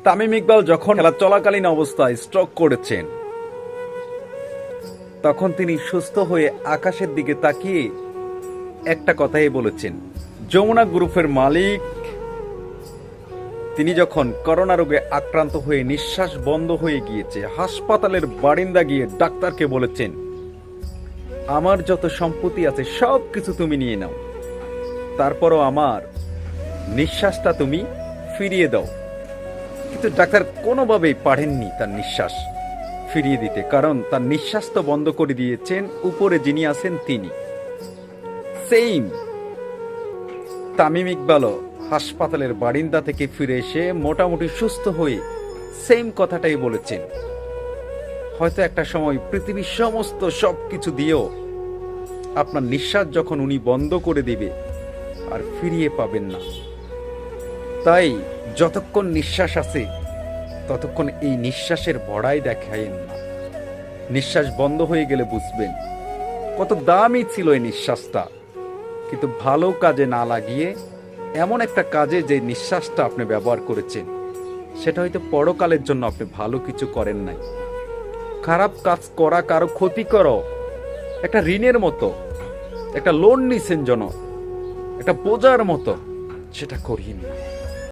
তামিম ইকবাল যখন খেলা চলাকালীন অবস্থায় স্ট্রোক করেছেন, তখন তিনি সুস্থ হয়ে আকাশের দিকে তাকিয়ে একটা কথাই বলেছেন। যমুনা গ্রুপের মালিক তিনি যখন করোনা রোগে আক্রান্ত হয়ে নিঃশ্বাস বন্ধ হয়ে গিয়েছে, হাসপাতালের বারিন্দা গিয়ে ডাক্তারকে বলেছেন, আমার যত সম্পত্তি আছে সব কিছু তুমি নিয়ে নাও, তারপরও আমার নিঃশ্বাসটা তুমি ফিরিয়ে দাও। কিন্তু ডাক্তার কোনোভাবেই পারেননি তার নিঃশ্বাস ফিরিয়ে দিতে, কারণ তার নিঃশ্বাস তো বন্ধ করে দিয়েছেন উপরে যিনি আছেন তিনি। সেইম তামিম ইকবালও হাসপাতালের বারিন্দা থেকে ফিরে এসে মোটামুটি সুস্থ হয়ে সেম কথাটাই বলেছেন। হয়তো একটা সময় পৃথিবীর সমস্ত সবকিছু দিয়েও আপনার নিঃশ্বাস যখন উনি বন্ধ করে দিবে আর ফিরিয়ে পাবেন না। তাই যতক্ষণ নিঃশ্বাস আছে ততক্ষণ এই নিঃশ্বাসের বড়াই দেখায়েন না। নিঃশ্বাস বন্ধ হয়ে গেলে বুঝবেন কত দামি ছিল এই নিঃশ্বাসটা, কিন্তু ভালো কাজে না লাগিয়ে এমন একটা কাজে যে নিঃশ্বাসটা আপনি ব্যবহার করেছেন সেটা হয়তো পরকালের জন্য আপনি ভালো কিছু করেন নাই। খারাপ কাজ করা কারো ক্ষতি করো একটা ঋণের মতো, একটা লোন নিছেন যেন একটা বোঝার মতো, সেটা করিয়েন না।